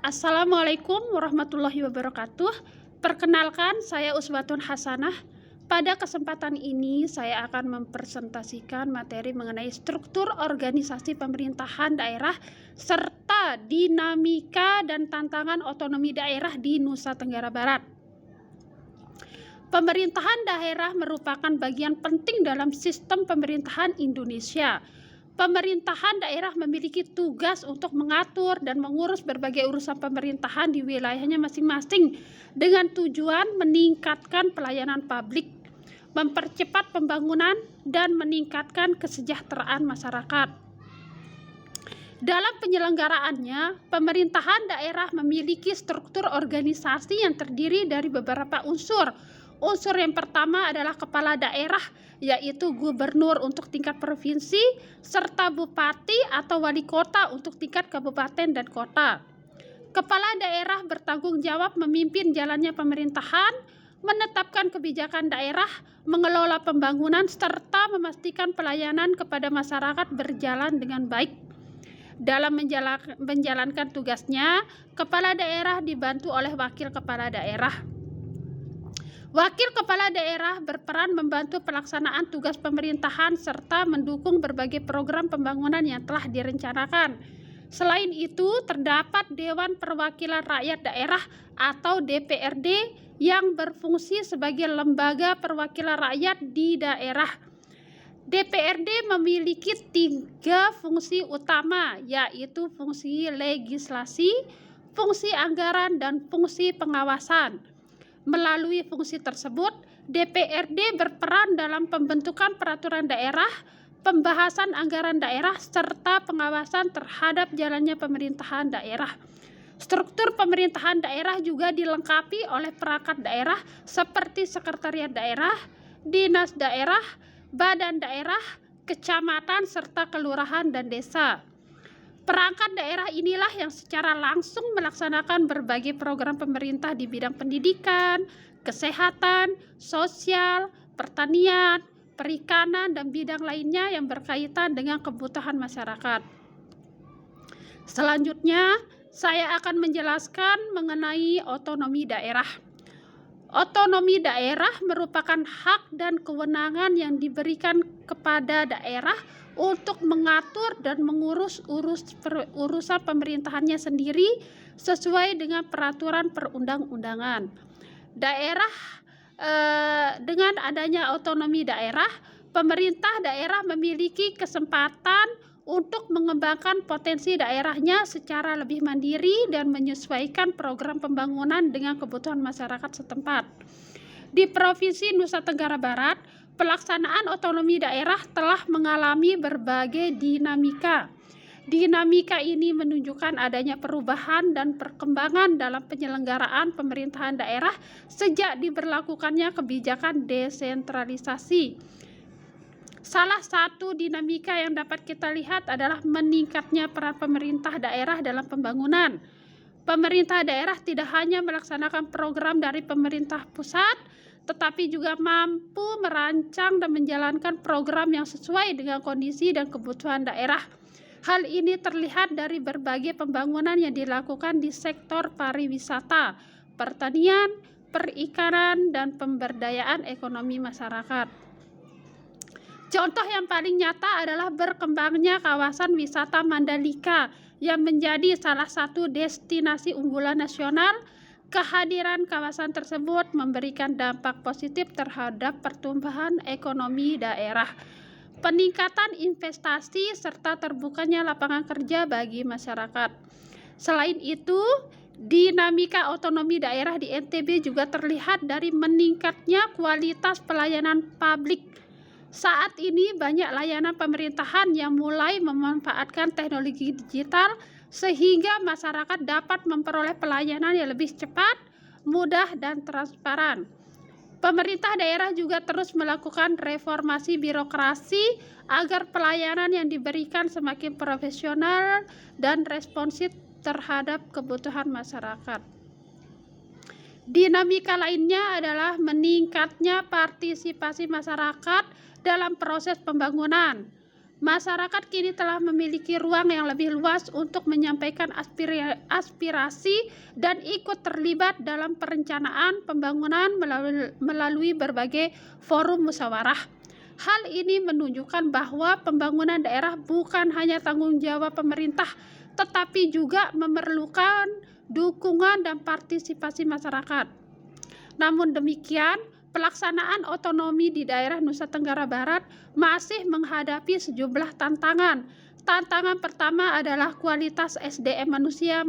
Assalamualaikum warahmatullahi wabarakatuh. Perkenalkan, saya Uswatun Hasanah. Pada kesempatan ini, saya akan mempresentasikan materi mengenai struktur organisasi pemerintahan daerah serta dinamika dan tantangan otonomi daerah di Nusa Tenggara Barat. Pemerintahan daerah merupakan bagian penting dalam sistem pemerintahan Indonesia. Pemerintahan daerah memiliki tugas untuk mengatur dan mengurus berbagai urusan pemerintahan di wilayahnya masing-masing dengan tujuan meningkatkan pelayanan publik, mempercepat pembangunan, dan meningkatkan kesejahteraan masyarakat. Dalam penyelenggaraannya, pemerintahan daerah memiliki struktur organisasi yang terdiri dari beberapa unsur. Unsur yang pertama adalah kepala daerah, yaitu gubernur untuk tingkat provinsi, serta bupati atau wali kota untuk tingkat kabupaten dan kota. Kepala daerah bertanggung jawab memimpin jalannya pemerintahan, menetapkan kebijakan daerah, mengelola pembangunan, serta memastikan pelayanan kepada masyarakat berjalan dengan baik. Dalam menjalankan tugasnya, kepala daerah dibantu oleh wakil kepala daerah. Wakil kepala daerah berperan membantu pelaksanaan tugas pemerintahan serta mendukung berbagai program pembangunan yang telah direncanakan. Selain itu, terdapat Dewan Perwakilan Rakyat Daerah atau DPRD yang berfungsi sebagai lembaga perwakilan rakyat di daerah. DPRD memiliki 3 fungsi utama, yaitu fungsi legislasi, fungsi anggaran, dan fungsi pengawasan. Melalui fungsi tersebut, DPRD berperan dalam pembentukan peraturan daerah, pembahasan anggaran daerah, serta pengawasan terhadap jalannya pemerintahan daerah. Struktur pemerintahan daerah juga dilengkapi oleh perangkat daerah seperti sekretariat daerah, dinas daerah, badan daerah, kecamatan, serta kelurahan dan desa. Perangkat daerah inilah yang secara langsung melaksanakan berbagai program pemerintah di bidang pendidikan, kesehatan, sosial, pertanian, perikanan, dan bidang lainnya yang berkaitan dengan kebutuhan masyarakat. Selanjutnya, saya akan menjelaskan mengenai otonomi daerah. Otonomi daerah merupakan hak dan kewenangan yang diberikan kepada daerah untuk mengatur dan mengurus urusan pemerintahannya sendiri sesuai dengan peraturan perundang-undangan. Dengan adanya otonomi daerah, pemerintah daerah memiliki kesempatan untuk mengembangkan potensi daerahnya secara lebih mandiri dan menyesuaikan program pembangunan dengan kebutuhan masyarakat setempat. Di Provinsi Nusa Tenggara Barat, pelaksanaan otonomi daerah telah mengalami berbagai dinamika. Dinamika ini menunjukkan adanya perubahan dan perkembangan dalam penyelenggaraan pemerintahan daerah sejak diberlakukannya kebijakan desentralisasi. Salah satu dinamika yang dapat kita lihat adalah meningkatnya peran pemerintah daerah dalam pembangunan. Pemerintah daerah tidak hanya melaksanakan program dari pemerintah pusat, tetapi juga mampu merancang dan menjalankan program yang sesuai dengan kondisi dan kebutuhan daerah. Hal ini terlihat dari berbagai pembangunan yang dilakukan di sektor pariwisata, pertanian, perikanan, dan pemberdayaan ekonomi masyarakat. Contoh yang paling nyata adalah berkembangnya kawasan wisata Mandalika yang menjadi salah satu destinasi unggulan nasional. Kehadiran kawasan tersebut memberikan dampak positif terhadap pertumbuhan ekonomi daerah, peningkatan investasi, serta terbukanya lapangan kerja bagi masyarakat. Selain itu, dinamika otonomi daerah di NTB juga terlihat dari meningkatnya kualitas pelayanan publik. Saat ini banyak layanan pemerintahan yang mulai memanfaatkan teknologi digital sehingga masyarakat dapat memperoleh pelayanan yang lebih cepat, mudah, dan transparan. Pemerintah daerah juga terus melakukan reformasi birokrasi agar pelayanan yang diberikan semakin profesional dan responsif terhadap kebutuhan masyarakat. Dinamika lainnya adalah meningkatnya partisipasi masyarakat dalam proses pembangunan. Masyarakat kini telah memiliki ruang yang lebih luas untuk menyampaikan aspirasi dan ikut terlibat dalam perencanaan pembangunan melalui berbagai forum musyawarah. Hal ini menunjukkan bahwa pembangunan daerah bukan hanya tanggung jawab pemerintah, tetapi juga memerlukan dukungan dan partisipasi masyarakat. Namun demikian, pelaksanaan otonomi di daerah Nusa Tenggara Barat masih menghadapi sejumlah tantangan. Tantangan pertama adalah kualitas SDM manusia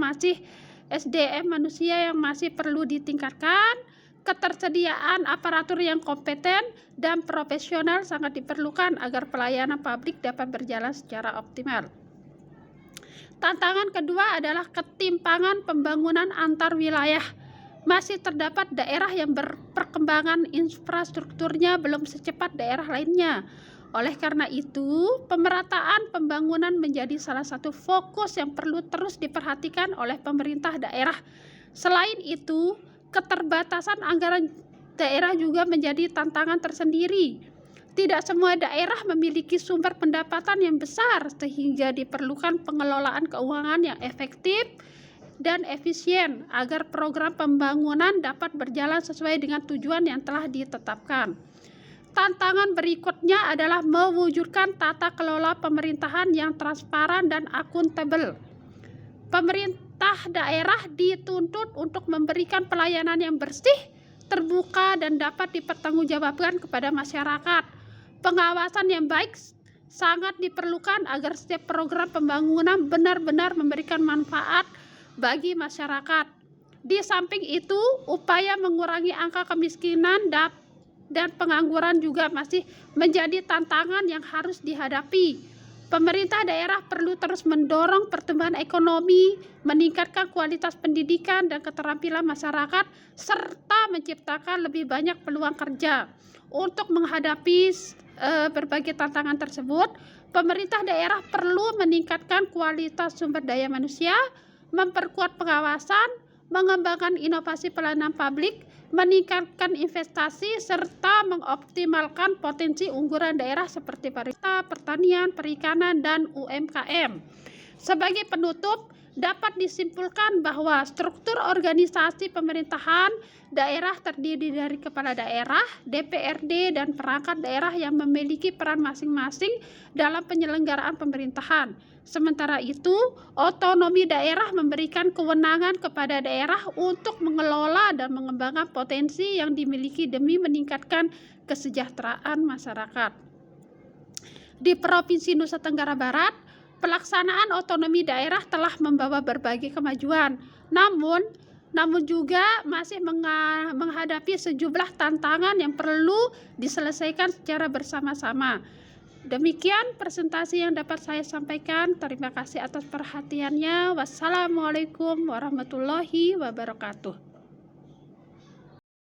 yang masih perlu ditingkatkan. Ketersediaan aparatur yang kompeten dan profesional sangat diperlukan agar pelayanan publik dapat berjalan secara optimal. Tantangan kedua adalah ketimpangan pembangunan antar wilayah. Masih terdapat daerah yang perkembangan infrastrukturnya belum secepat daerah lainnya. Oleh karena itu, pemerataan pembangunan menjadi salah satu fokus yang perlu terus diperhatikan oleh pemerintah daerah. Selain itu, keterbatasan anggaran daerah juga menjadi tantangan tersendiri. Tidak semua daerah memiliki sumber pendapatan yang besar, sehingga diperlukan pengelolaan keuangan yang efektif dan efisien agar program pembangunan dapat berjalan sesuai dengan tujuan yang telah ditetapkan. Tantangan berikutnya adalah mewujudkan tata kelola pemerintahan yang transparan dan akuntabel. Pemerintah daerah dituntut untuk memberikan pelayanan yang bersih, terbuka, dan dapat dipertanggungjawabkan kepada masyarakat. Pengawasan yang baik sangat diperlukan agar setiap program pembangunan benar-benar memberikan manfaat bagi masyarakat. Di samping itu, upaya mengurangi angka kemiskinan dan pengangguran juga masih menjadi tantangan yang harus dihadapi. Pemerintah daerah perlu terus mendorong pertumbuhan ekonomi, meningkatkan kualitas pendidikan dan keterampilan masyarakat, serta menciptakan lebih banyak peluang kerja. Untuk menghadapi berbagai tantangan tersebut, pemerintah daerah perlu meningkatkan kualitas sumber daya manusia, memperkuat pengawasan, mengembangkan inovasi pelayanan publik, meningkatkan investasi, serta mengoptimalkan potensi unggulan daerah seperti pariwisata, pertanian, perikanan, dan UMKM. Sebagai penutup, dapat disimpulkan bahwa struktur organisasi pemerintahan daerah terdiri dari kepala daerah, DPRD, dan perangkat daerah yang memiliki peran masing-masing dalam penyelenggaraan pemerintahan. Sementara itu, otonomi daerah memberikan kewenangan kepada daerah untuk mengelola dan mengembangkan potensi yang dimiliki demi meningkatkan kesejahteraan masyarakat. Di Provinsi Nusa Tenggara Barat, pelaksanaan otonomi daerah telah membawa berbagai kemajuan, namun juga masih menghadapi sejumlah tantangan yang perlu diselesaikan secara bersama-sama. Demikian presentasi yang dapat saya sampaikan. Terima kasih atas perhatiannya. Wassalamualaikum warahmatullahi wabarakatuh.